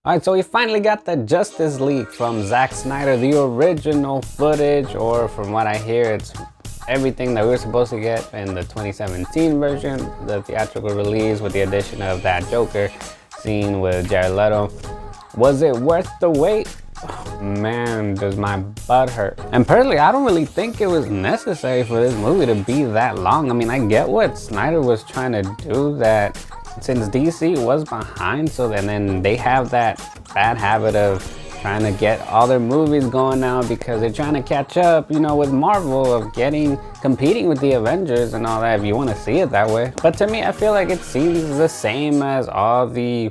Alright, so we finally got the Justice League from Zack Snyder, the original footage, or from what I hear, it's everything that we were supposed to get in the 2017 version, the theatrical release with the addition of that Joker scene with Jared Leto. Was it worth the wait? Oh, man, does my butt hurt. And personally, I don't really think it was necessary for this movie to be that long. I mean, I get what Snyder was trying to do, that since DC was behind, so and then they have that bad habit of trying to get all their movies going now because they're trying to catch up, you know, with Marvel, of competing with the Avengers and all that, if you want to see it that way. But to me, I feel like it seems the same as all the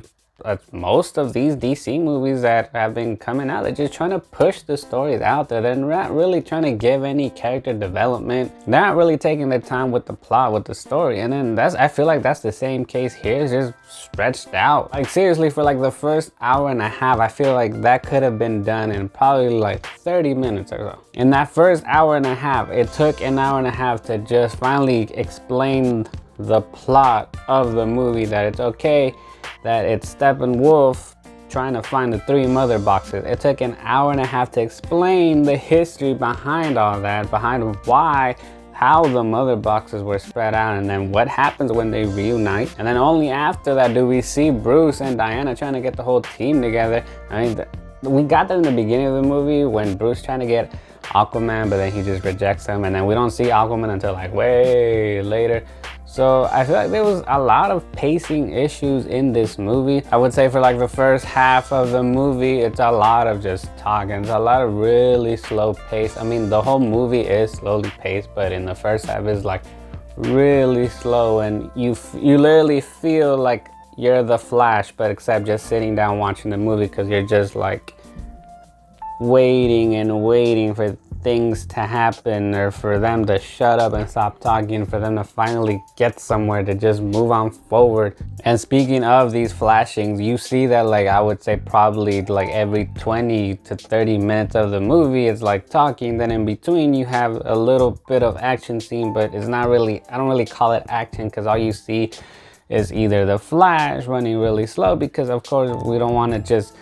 most of these DC movies that have been coming out. They're just trying to push the stories out there. They're not really trying to give any character development. They're not really taking their time with the plot, with the story. And then I feel like that's the same case here. It's just stretched out. Like seriously, for like the first hour and a half, I feel like that could have been done in probably like 30 minutes or so. In that first hour and a half, it took an hour and a half to just finally explain the plot of the movie, that it's okay that it's Steppenwolf trying to find the 3 mother boxes. It took an hour and a half to explain the history behind all that, behind how the mother boxes were spread out, and then what happens when they reunite. And then only after that do we see Bruce and Diana trying to get the whole team together. I mean, we got that in the beginning of the movie when Bruce trying to get Aquaman, but then he just rejects him, and then we don't see Aquaman until like way later. So I feel like there was a lot of pacing issues in this movie. I would say for like the first half of the movie, it's a lot of just talking. It's a lot of really slow pace. I mean, the whole movie is slowly paced, but in the first half is like really slow, and you literally feel like you're the Flash, but except just sitting down watching the movie, because you're just like waiting and waiting for things to happen, or for them to shut up and stop talking, for them to finally get somewhere, to just move on forward. And speaking of these flashings, you see that, like, I would say probably like every 20 to 30 minutes of the movie it's like talking, then in between you have a little bit of action scene, but it's not really, I don't really call it action, because all you see is either the Flash running really slow, because of course we don't want to just,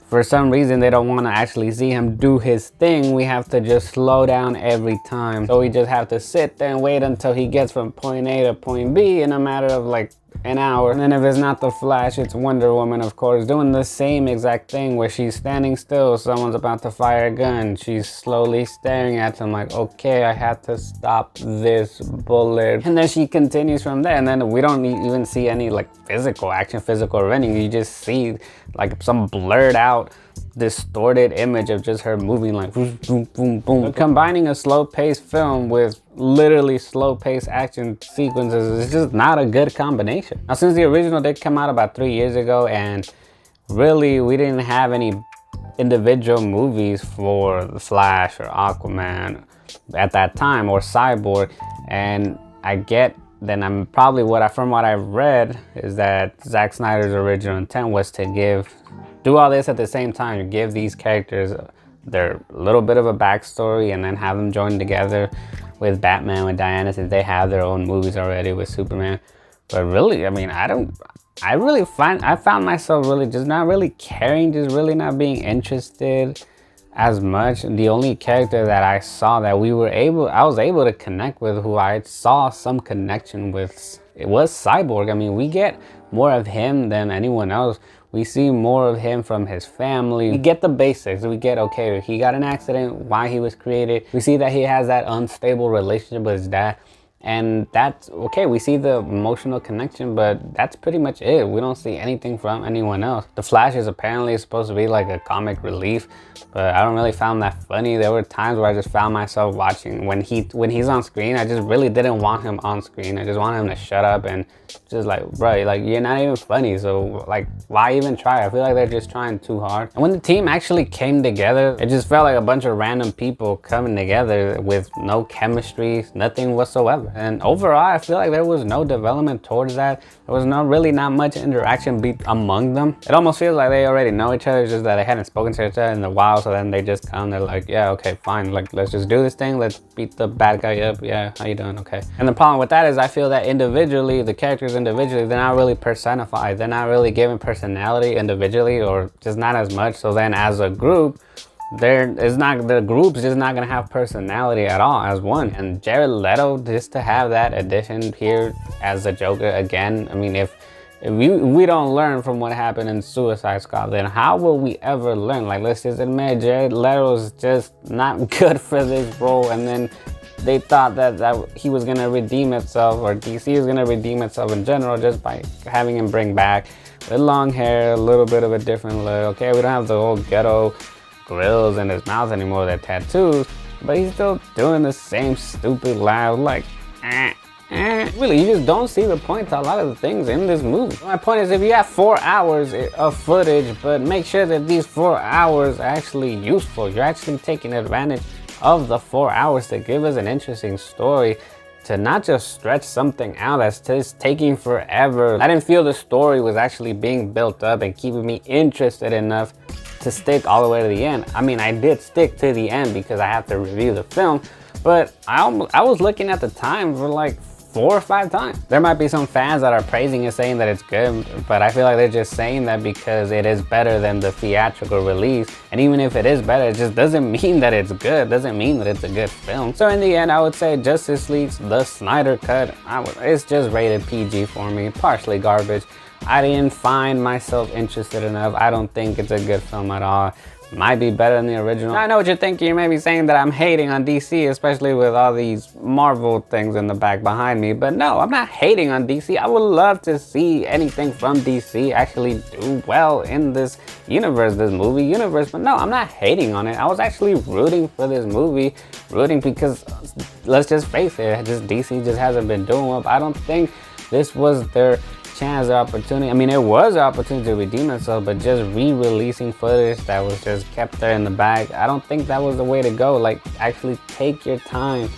for some reason they don't want to actually see him do his thing. We have to just slow down every time. So we just have to sit there and wait until he gets from point A to point B in a matter of like an hour. And then if it's not the Flash, it's Wonder Woman, of course, doing the same exact thing, where she's standing still, someone's about to fire a gun, she's slowly staring at him like, okay, I have to stop this bullet. And then she continues from there, and then we don't even see any like physical action, physical running. You just see like some blurred out, distorted image of just her moving like boom, boom, boom, boom. But combining a slow-paced film with literally slow-paced action sequences is just not a good combination. Now, since the original did come out about 3 years ago, and really we didn't have any individual movies for the Flash or Aquaman at that time, or Cyborg, and I get then I'm probably from what I've read is that Zack Snyder's original intent was to do all this at the same time. You give these characters their little bit of a backstory, and then have them join together with Batman, with Diana, since they have their own movies already with Superman. But really, I mean, I found myself really just not really caring, just really not being interested as much. The only character that I saw that I was able to connect with, who I saw some connection with, it was Cyborg. I mean, we get more of him than anyone else. We see more of him from his family. We get the basics. We get, okay, he got an accident, why he was created. We see that he has that unstable relationship with his dad. And that's okay. We see the emotional connection, but that's pretty much it. We don't see anything from anyone else. The Flash is apparently supposed to be like a comic relief, but I don't really found that funny. There were times where I just found myself watching when he's on screen. I just really didn't want him on screen. I just wanted him to shut up and just like, bro, like, you're not even funny. So like, why even try? I feel like they're just trying too hard. And when the team actually came together, it just felt like a bunch of random people coming together with no chemistry, nothing whatsoever. And overall, I feel like there was no development towards that. There was really not much interaction among them. It almost feels like they already know each other, just that they hadn't spoken to each other in a while. So then they just come, they're like, yeah, okay, fine. Like, let's just do this thing. Let's beat the bad guy up. Yeah, how you doing? Okay. And the problem with that is I feel that individually, the characters individually, they're not really personified. They're not really given personality individually, or just not as much. So then as a group, the group's just not gonna have personality at all as one. And Jared Leto, just to have that addition here as a Joker again, I mean, if we don't learn from what happened in Suicide Squad, then how will we ever learn? Like, let's just admit Jared Leto's just not good for this role, and then they thought that he was gonna redeem itself, or DC is gonna redeem itself in general, just by having him bring back with long hair, a little bit of a different look. Okay, we don't have the whole ghetto grills in his mouth anymore, that tattoos, but he's still doing the same stupid laugh, like really, you just don't see the point to a lot of the things in this movie. My point is, if you have 4 hours of footage, but make sure that these 4 hours are actually useful. You're actually taking advantage of the 4 hours to give us an interesting story, to not just stretch something out that's just taking forever. I didn't feel the story was actually being built up and keeping me interested enough to stick all the way to the end. I mean, I did stick to the end because I have to review the film, but I was looking at the time for like 4 or 5 times. There might be some fans that are praising it, saying that it's good, but I feel like they're just saying that because it is better than the theatrical release. And even if it is better, it just doesn't mean that it's good. It doesn't mean that it's a good film. So in the end, I would say Justice League's The Snyder Cut, it's just rated PG for me, partially garbage. I didn't find myself interested enough. I don't think it's a good film at all. Might be better than the original. I know what you're thinking. You may be saying that I'm hating on DC, especially with all these Marvel things in the back behind me. But no, I'm not hating on DC. I would love to see anything from DC actually do well in this universe, this movie universe. But no, I'm not hating on it. I was actually rooting for this movie. Rooting because, let's just face it, DC just hasn't been doing well. I don't think this was their chance or opportunity. I mean, it was an opportunity to redeem itself, but just re-releasing footage that was just kept there in the bag, I don't think that was the way to go. Like, actually take your time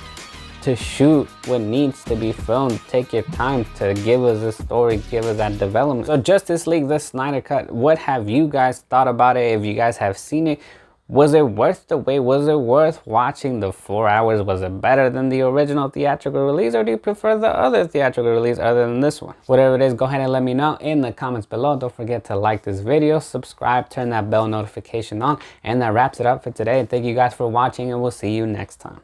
to shoot what needs to be filmed. Take your time to give us a story, give us that development. So Justice League, The Snyder Cut, what have you guys thought about it? If you guys have seen it, was it worth the wait? Was it worth watching the 4 hours? Was it better than the original theatrical release, or do you prefer the other theatrical release other than this one? Whatever it is, go ahead and let me know in the comments below. Don't forget to like this video, subscribe, turn that bell notification on, and that wraps it up for today. Thank you guys for watching, and we'll see you next time.